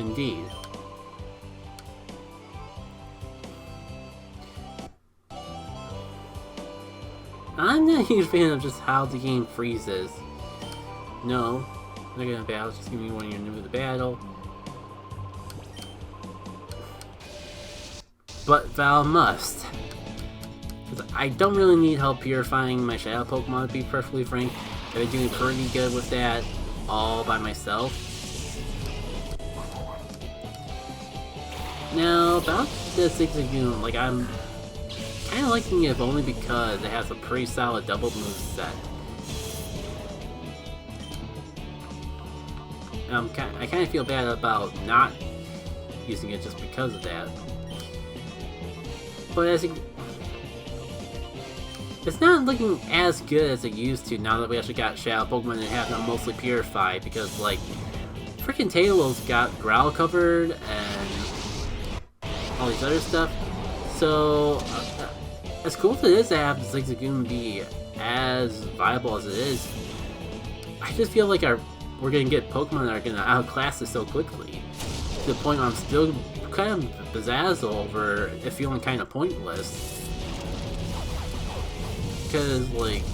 Indeed. I'm not a huge fan of just how the game freezes. No, they're gonna battle, just give me when you're new to the battle. But Val must. Because I don't really need help purifying my shadow Pokemon, to be perfectly frank. I've been doing pretty good with that all by myself. Now, about the Zigzagoon, like, I'm kind of liking it only because it has a pretty solid double move set. I kind of feel bad about not using it just because of that. But as it's not looking as good as it used to now that we actually got Shadow Pokemon and have them mostly purified, because like freaking Tailow's got Growl covered and all these other stuff. So as cool as it is to have Zigzagoon be as viable as it is, I just feel like we're gonna get Pokemon that are gonna outclass it so quickly, to the point where I'm still kind of bezazzled over it feeling kind of pointless. Because, like,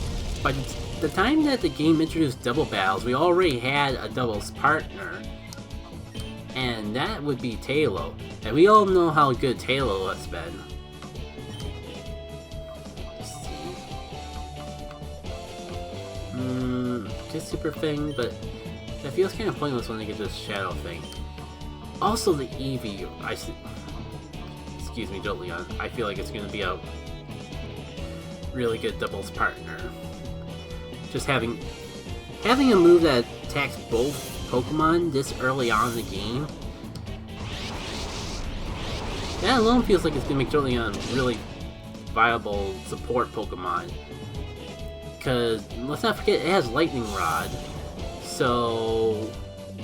by the time that the game introduced double battles, we already had a doubles partner, and that would be Taillow. And we all know how good Taillow has been. Let's see. Good super thing, but that feels kind of pointless when they get this shadow thing. Also, the Eevee, excuse me, Jolteon, I feel like it's going to be a really good doubles partner. Just having a move that attacks both Pokemon this early on in the game, that alone feels like it's going to make Jolteon a really viable support Pokemon. Because, let's not forget, it has Lightingrod, so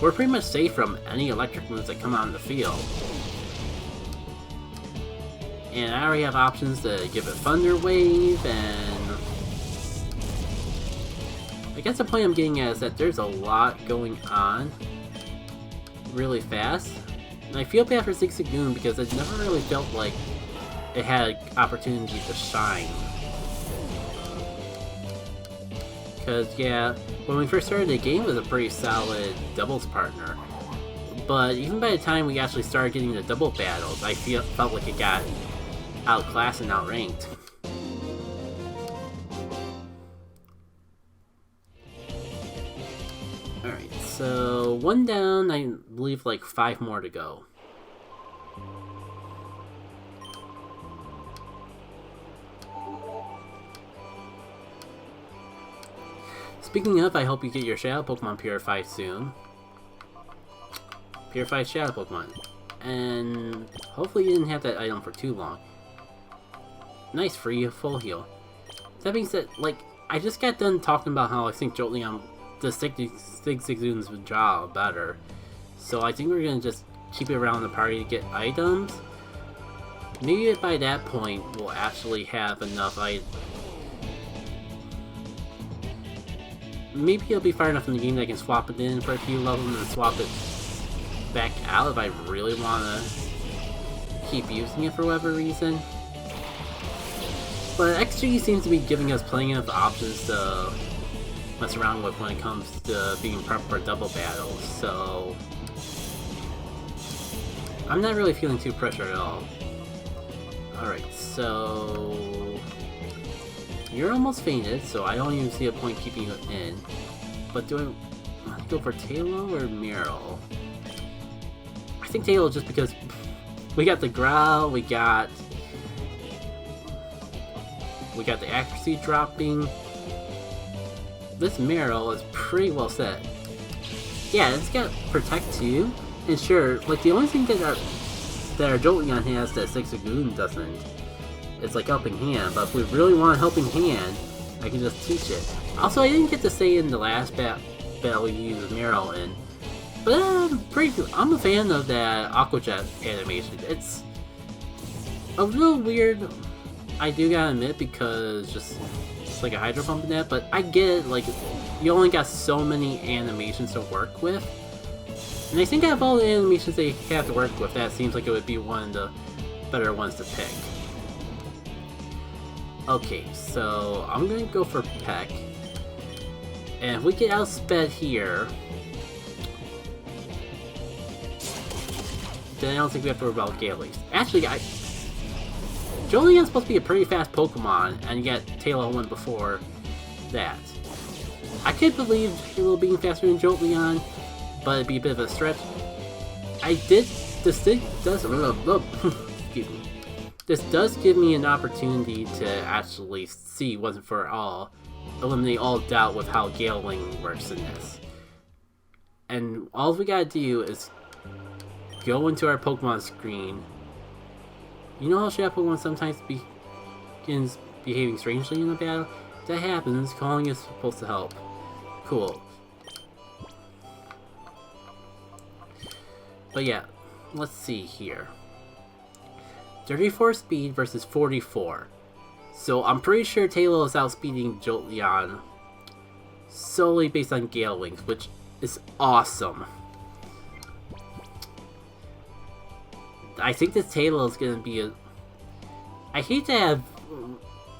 we're pretty much safe from any electric moves that come out in the field. And I already have options to give it Thunder Wave, and I guess the point I'm getting at is that there's a lot going on really fast. And I feel bad for Zigzagoon because it never really felt like it had opportunity to shine. Because, yeah, when we first started the game, it was a pretty solid doubles partner. But even by the time we actually started getting the double battles, I felt like it got outclassed and outranked. Alright, so one down, I believe like 5 more to go. Speaking of, I hope you get your Shadow Pokemon purified soon. Purified Shadow Pokemon. And hopefully you didn't have that item for too long. Nice, free full heal. That being said, like, I just got done talking about how I think Jolteon, the Zigzagoons would draw better. So I think we're gonna just keep it around the party to get items. Maybe by that point we'll actually have enough maybe it'll be far enough in the game that I can swap it in for a few levels and then swap it back out if I really want to keep using it for whatever reason. But XG seems to be giving us plenty of options to mess around with when it comes to being prepped for double battles, so I'm not really feeling too pressured at all. Alright, so you're almost fainted, so I don't even see a point keeping you in. But do I want to go for Taillow or Meryl? I think Taillow just because we got the Growl, we got the accuracy dropping. This Meryl is pretty well set. Yeah, it's got Protect too. And sure, like the only thing that our Jolteon has that Zigzagoon doesn't, it's like Helping Hand. But if we really want a Helping Hand, I can just teach it. Also, I didn't get to say in the last battle we used Meryl in, but I'm a fan of that Aqua Jet animation. It's a little weird, I do gotta admit, because just it's like a Hydro Pump in that, but I get it, like, you only got so many animations to work with, And I think out of all the animations they have to work with, that seems like it would be one of the better ones to pick. Okay, so I'm gonna go for Peck. And if we get outsped here, then I don't think we have to worry about Gale. Actually, Jolteon's supposed to be a pretty fast Pokemon, and you get Taylor one before that. I could believe Halo being faster than Jolteon, but it'd be a bit of a stretch. This thing does, excuse me. This does give me an opportunity to actually see once and for all, eliminate all doubt with how Galing works in this. And all we gotta do is go into our Pokemon screen. You know how Shadow Pokemon sometimes begins behaving strangely in a battle? If that happens, calling is supposed to help. Cool. But yeah, let's see here. 34 speed versus 44. So I'm pretty sure Taylor is outspeeding Jolteon solely based on Gale Wings, which is awesome. I think this Taylor is going to be a... I hate to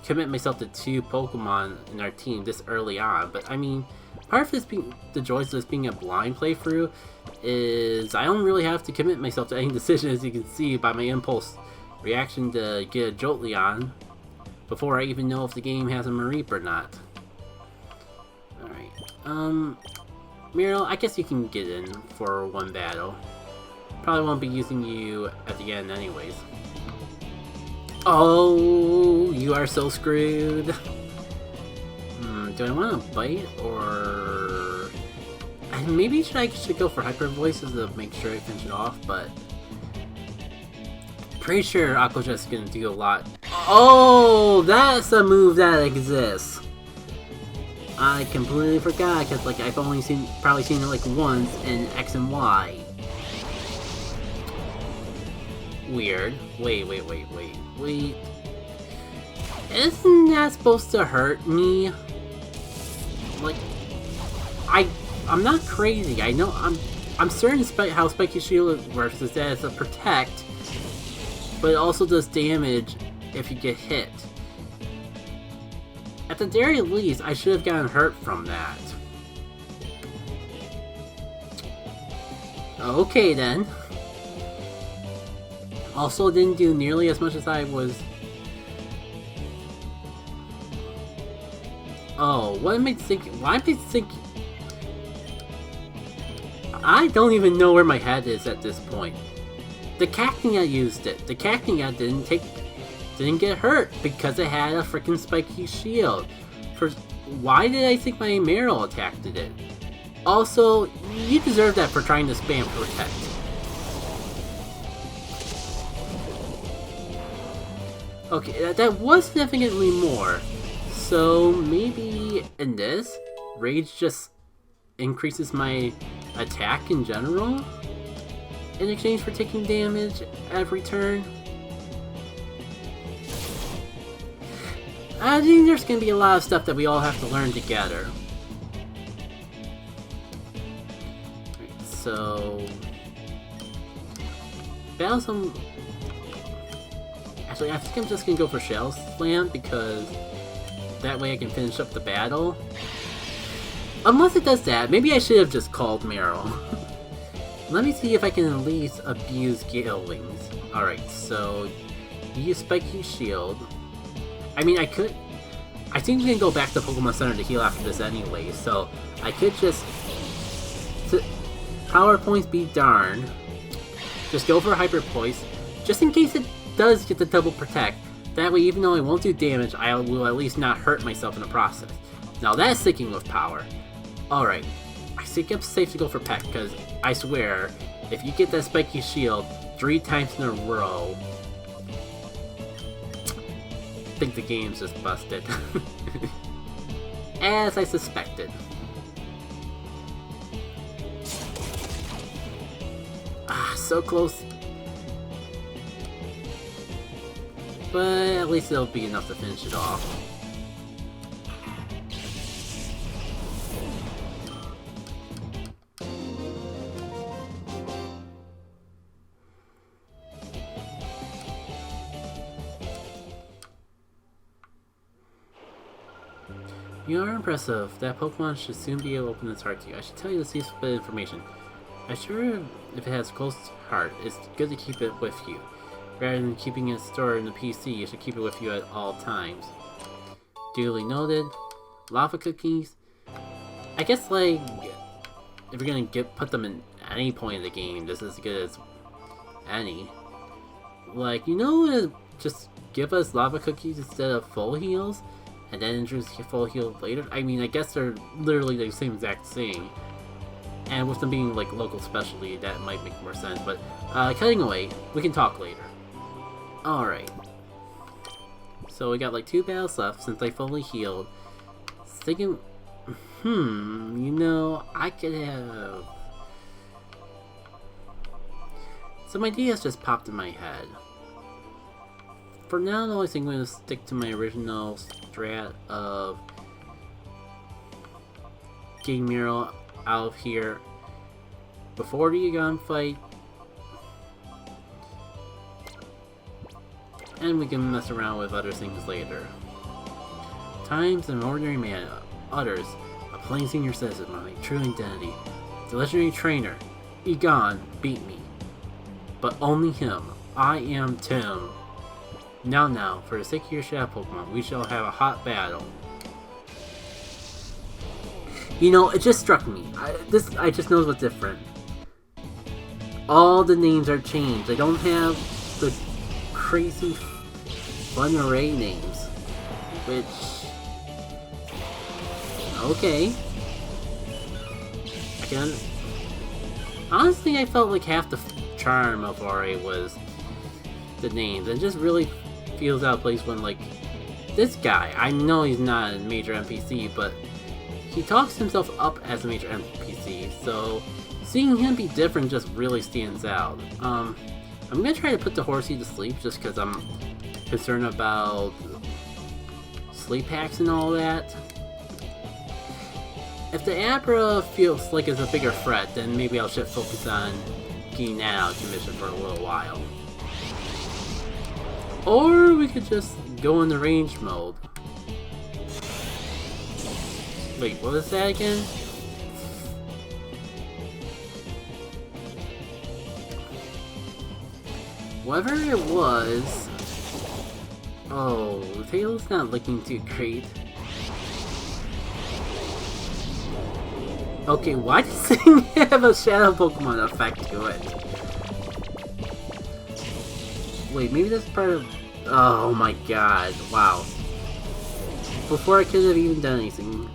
commit myself to 2 Pokemon in our team this early on, but I mean, part of this being the joys of this being a blind playthrough is I don't really have to commit myself to any decision, as you can see by my impulse reaction to get a Jolteon before I even know if the game has a Mareep or not. Alright, Muriel, I guess you can get in for one battle. Probably won't be using you at the end anyways. Oh, you are so screwed. Do I want to bite or... Maybe I should go for Hyper Voices to make sure I finish it off, but... Pretty sure Aqua Jet's gonna do a lot. Oh, that's a move that exists. I completely forgot, because like I've only probably seen it like once in X and Y. Weird. Wait. Isn't that supposed to hurt me? Like, I'm not crazy. I know I'm certain how Spiky Shield works is that it's a protect, but it also does damage if you get hit. At the very least, I should have gotten hurt from that. Okay then. Also didn't do nearly as much as I was... Oh, what am I thinking? Why am I thinking... I don't even know where my head is at this point. The Cacnea used it. The Cacnea didn't get hurt because it had a freaking spiky shield. Why did I think my Marill attacked it? Also, you deserve that for trying to spam protect. Okay, that was significantly more. So maybe in this, Rage just increases my attack in general in exchange for taking damage every turn. I think there's gonna be a lot of stuff that we all have to learn together. Right, so battle actually, I think I'm just gonna go for Shell Slam because that way I can finish up the battle. Unless it does that, maybe I should have just called Marill. Let me see if I can at least abuse Gale Wings. Alright, so you use Spiky Shield. I mean, I think we can go back to Pokemon Center to heal after this anyway, so I could just... Power points be darned. Just go for Hyper Voice, just in case it does get the double protect. That way, even though I won't do damage, I will at least not hurt myself in the process. Now that's sticking with power. Alright, I think I'm safe to go for Peck, because I swear, if you get that Spiky Shield 3 times in a row, I think the game's just busted. As I suspected. Ah, so close. But at least it'll be enough to finish it off. You are impressive. That Pokemon should soon be able to open its heart to you. I should tell you this useful bit of information. I'm sure if it has a close heart, it's good to keep it with you. Rather than keeping it stored in the PC, you should keep it with you at all times. Duly noted. Lava cookies. I guess, like, if you're gonna put them in any point of the game, this is as good as any. Like, you know, just give us lava cookies instead of full heals, and then introduce full heal later. I mean, I guess they're literally the same exact thing. And with them being like local specialty, that might make more sense. But cutting away, we can talk later. Alright. So we got like 2 battles left since I fully healed. Thinking, you know, I could have... Some ideas just popped in my head. For now, though, I think I'm going to stick to my original strat of getting Miro out of here before the Egon fight, and we can mess around with other things later. Times an ordinary man, others a plain senior citizen, my true identity. The legendary trainer, Egon, beat me. But only him. I am Tim. Now, for the sake of your shadow Pokemon, we shall have a hot battle. You know, it just struck me. I just know what's different. All the names are changed. They don't have the crazy fun array names. Which... Okay. I can... Honestly, I felt like half the charm of RA was the names. It just really feels out of place when, like, this guy, I know he's not a major NPC, but he talks himself up as a major NPC, so seeing him be different just really stands out. I'm gonna try to put the horsey to sleep just because I'm concerned about sleep hacks and all that. If the Abra feels like it's a bigger threat, then maybe I'll shift focus on getting that out of commission for a little while. Or we could just go in the range mode. Wait, what was that again? Whatever it was... Oh, Tail's not looking too great. Okay, why does it have a shadow Pokemon effect to it? Wait, maybe that's part of... Oh my god, wow. Before I could have even done anything.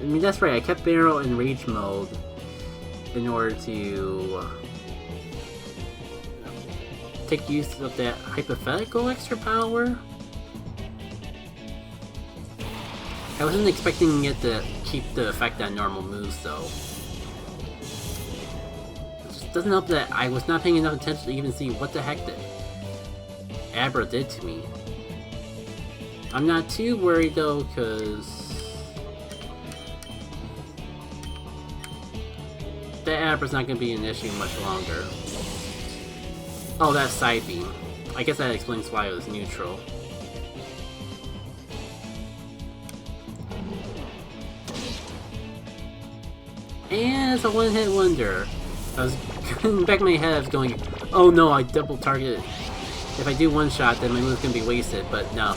I mean, that's right, I kept Barrel in Rage mode in order to take use of that hypothetical extra power. I wasn't expecting it to keep the effect on normal moves, though. It just doesn't help that I was not paying enough attention to even see what the heck the Abra did to me. I'm not too worried, though, because that Abra's not going to be an issue much longer. Oh, that's Side Beam. I guess that explains why it was neutral. And it's a one-hit wonder. I was in the back of my head, I was going, oh no, I double targeted. If I do one shot, then my move's gonna be wasted, but no.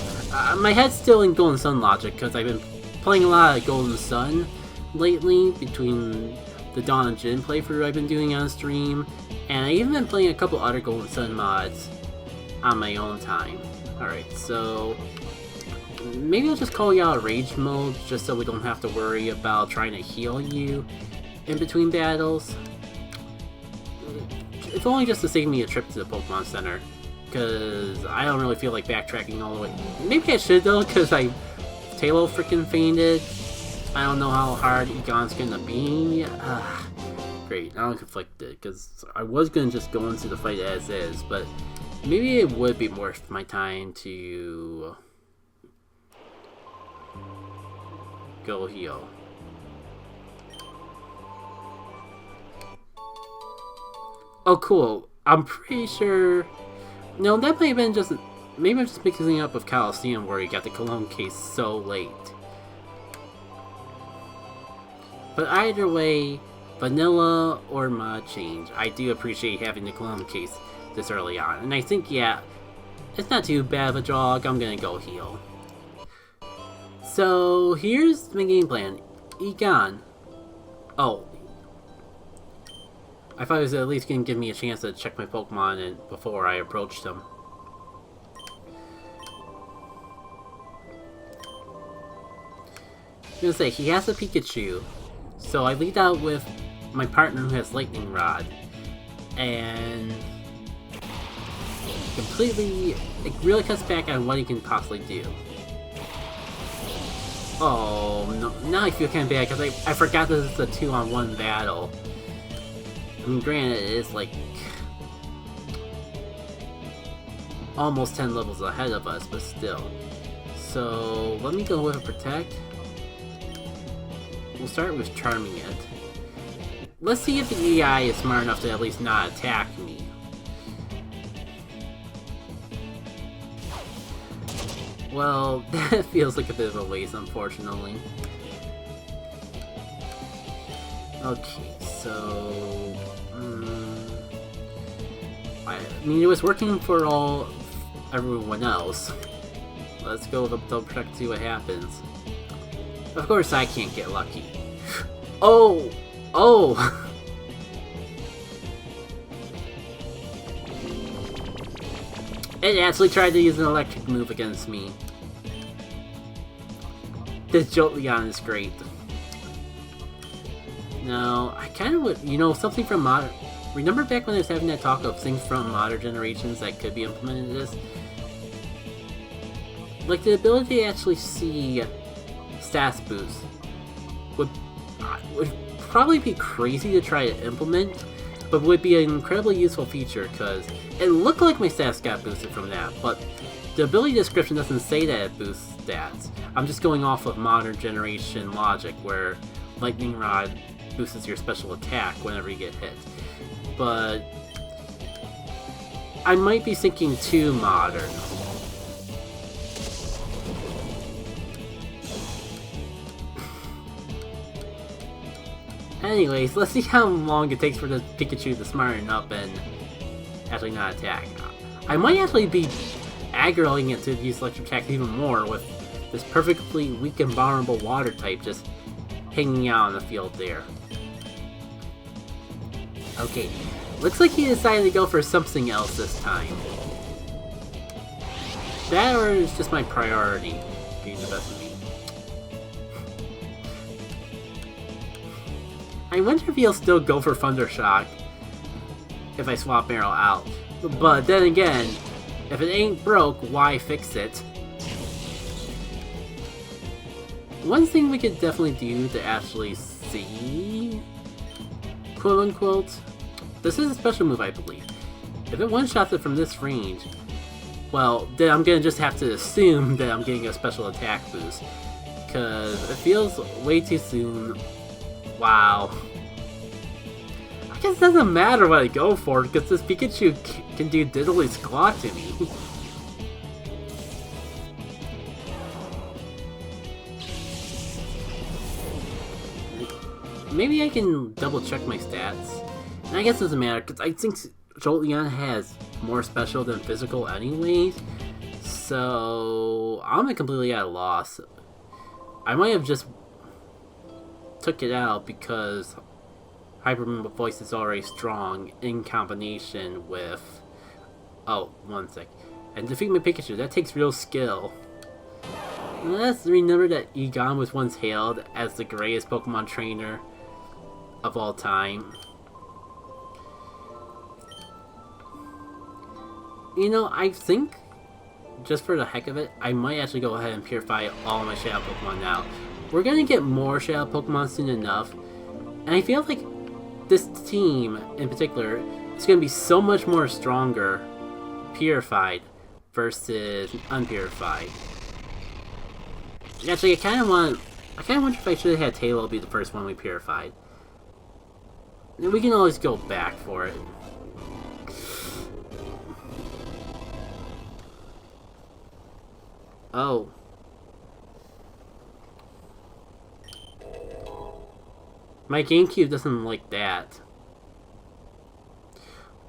My head's still in Golden Sun logic, because I've been playing a lot of Golden Sun lately, between the Dawn and Jin playthrough I've been doing on stream, and I even been playing a couple other Golden Sun mods on my own time. Alright, so maybe I'll just call you out of Rage mode, just so we don't have to worry about trying to heal you in between battles. It's only just to save me a trip to the Pokemon Center, because I don't really feel like backtracking all the way. Maybe I should though, because Tailo freaking fainted. I don't know how hard Egon's gonna be. Great, now I'm conflicted, because I was gonna just go into the fight as is, but maybe it would be worth my time to go heal. Oh, cool. I'm pretty sure... No, that might have been just... Maybe I'm just mixing up with Coliseum where he got the Cologne case so late. But either way, vanilla or mod change, I do appreciate having the clone case this early on. And I think, yeah, it's not too bad of a jog. I'm gonna go heal. So here's my game plan. Egon. Oh. I thought it was at least gonna give me a chance to check my Pokemon before I approached them. I was gonna say, he has a Pikachu. So I lead out with my partner who has Lightingrod. And it really cuts back on what he can possibly do. Oh, no, now I feel kind of bad because I forgot this is a 2-on-1 battle. I mean, granted, it is like almost 10 levels ahead of us, but still. So, let me go with a Protect. We'll start with Charming it. Let's see if the EI is smart enough to at least not attack me. Well, that feels like a bit of a waste, unfortunately. Okay, so... I mean, it was working for everyone else. Let's go with a double check to see what happens. Of course I can't get lucky. Oh! Oh! It actually tried to use an electric move against me. This Jolteon is great. Now, I kind of would, you know, something from modern... Remember back when I was having that talk of things from modern generations that could be implemented in this? Like, the ability to actually see stats boosts would probably be crazy to try to implement, but would be an incredibly useful feature because it looked like my stats got boosted from that, but the ability description doesn't say that it boosts stats. I'm just going off of modern generation logic where Lightingrod boosts your special attack whenever you get hit. But I might be thinking too modern. Anyways, let's see how long it takes for the Pikachu to smarten up and actually not attack. I might actually be aggroing it to use electric attack even more with this perfectly weak and vulnerable water type just hanging out on the field there. Okay, looks like he decided to go for something else this time. That or is just my priority being the best of me. I wonder if he'll still go for Thundershock if I swap Meryl out. But then again, if it ain't broke, why fix it? One thing we could definitely do to actually see, quote unquote, this is a special move I believe. If it one-shots it from this range, well, then I'm gonna just have to assume that I'm getting a special attack boost. Cause it feels way too soon. Wow. I guess it doesn't matter what I go for, because this Pikachu can do diddly squat to me. Maybe I can double check my stats. And I guess it doesn't matter, because I think Jolteon has more special than physical anyways. So I'm completely at a loss. I might have just took it out because Hyper Voice is already strong in combination with... Oh, one sec. And defeat my Pikachu, that takes real skill. Let's remember that Egon was once hailed as the greatest Pokemon trainer of all time. You know, I think, just for the heck of it, I might actually go ahead and purify all my Shadow Pokemon now. We're gonna get more Shadow Pokemon soon enough, and I feel like this team, in particular, is gonna be so much more stronger purified versus unpurified. Actually, I kinda wonder if I should have had Taylor be the first one we purified. And we can always go back for it. Oh. My Gamecube doesn't like that.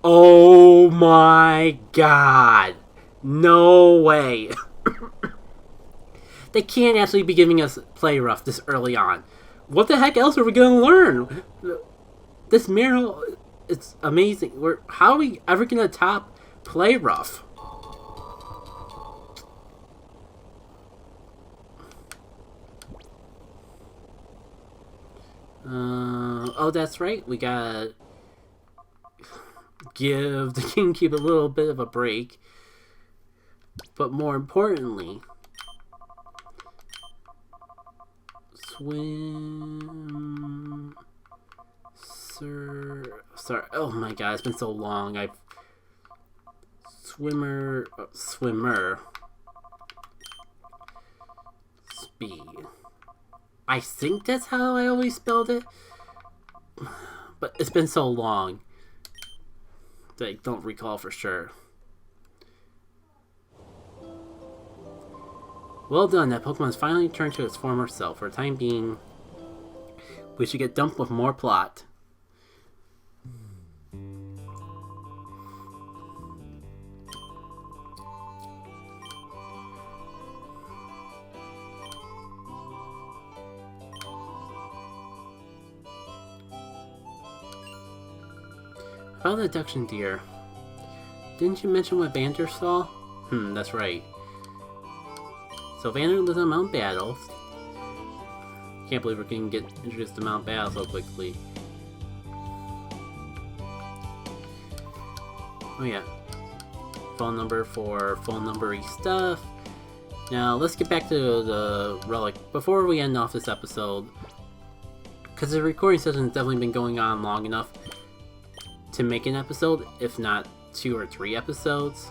Oh my god! No way! They can't actually be giving us play rough this early on. What the heck else are we gonna learn? This mural, it's amazing. How are we ever gonna top play rough? Oh, that's right. We gotta give the Gamecube a little bit of a break. But more importantly, swim... Sorry. Oh my god, it's been so long. Swimmer... Speed. I think that's how I always spelled it. But it's been so long that I don't recall for sure. Well done, that Pokemon's finally turned to its former self. For the time being, we should get dumped with more plot. About the abduction deer. Didn't you mention what Vander saw? That's right. So Vander lives on Mount Battle. Can't believe we're going to get introduced to Mount Battle so quickly. Oh yeah. Phone number for phone number-y stuff. Now let's get back to the relic before we end off this episode. Because the recording session has definitely been going on long enough to make an episode, if not 2 or 3 episodes.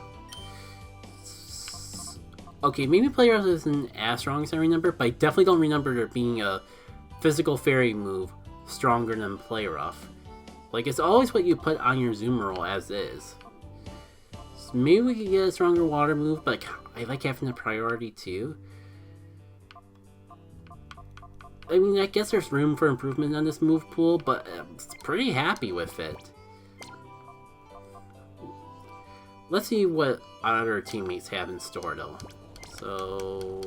Okay, maybe Play Rough isn't as strong as I remember, but I definitely don't remember there being a physical fairy move stronger than Play Rough. Like, it's always what you put on your Zoomerl as is. So maybe we could get a stronger water move, but I like having the priority too. I mean, I guess there's room for improvement on this move pool, but I'm pretty happy with it. Let's see what our other teammates have in store, though. So...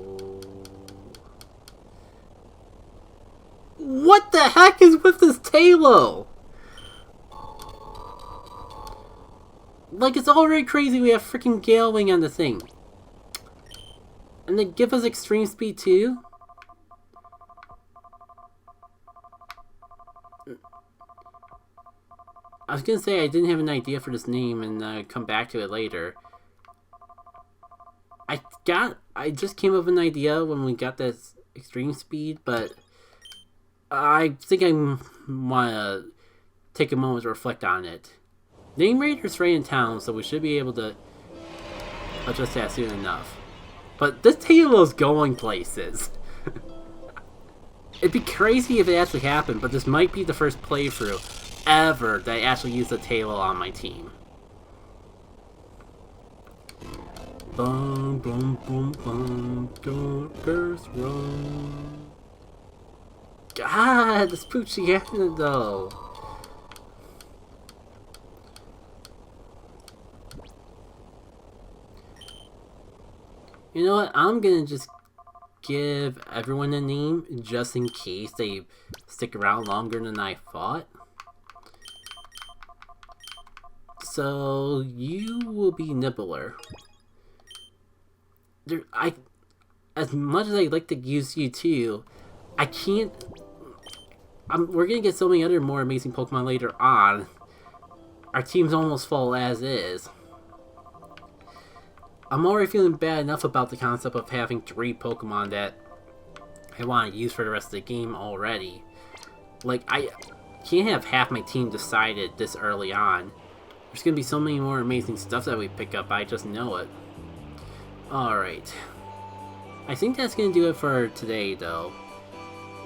what the heck is with this Tailo? Like, it's already crazy we have freaking Gale Wing on the thing. And they give us extreme speed, too? I was gonna say I didn't have an idea for this name and come back to it later. I just came up with an idea when we got this extreme speed, but I think I want to take a moment to reflect on it. Name Raider's right in town, so we should be able to adjust that soon enough. But this Tailow's going places. It'd be crazy if it actually happened, but this might be the first playthrough ever that I actually used a Tailo on my team. Bum bum bum bum, Darkest Run. God, this Poochyena though. You know what? I'm gonna just give everyone a name just in case they stick around longer than I thought. So you will be Nibbler. As much as I'd like to use you too, I can't. We're gonna get so many other more amazing Pokemon later on. Our team's almost full as is. I'm already feeling bad enough about the concept of having 3 Pokemon that I want to use for the rest of the game already. Like, I can't have half my team decided this early on. There's gonna be so many more amazing stuff that we pick up, I just know it. Alright. I think that's gonna do it for today, though.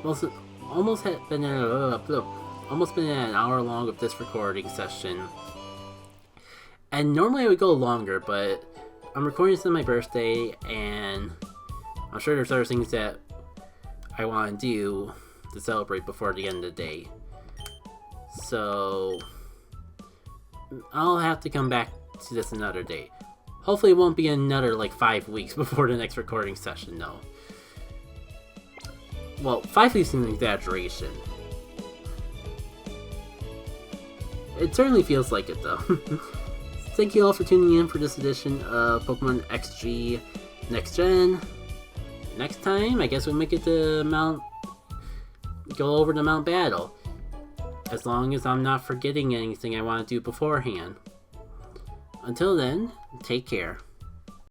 Almost been an hour long of this recording session. And normally I would go longer, but I'm recording this on my birthday, and I'm sure there's other things that I want to do to celebrate before the end of the day. So I'll have to come back to this another day. Hopefully it won't be another like 5 weeks before the next recording session though. Well, 5 weeks is an exaggeration. It certainly feels like it though. Thank you all for tuning in for this edition of Pokemon XG Next Gen. Next time, I guess we'll make it to go over the Mount Battle. As long as I'm not forgetting anything I want to do beforehand. Until then, take care.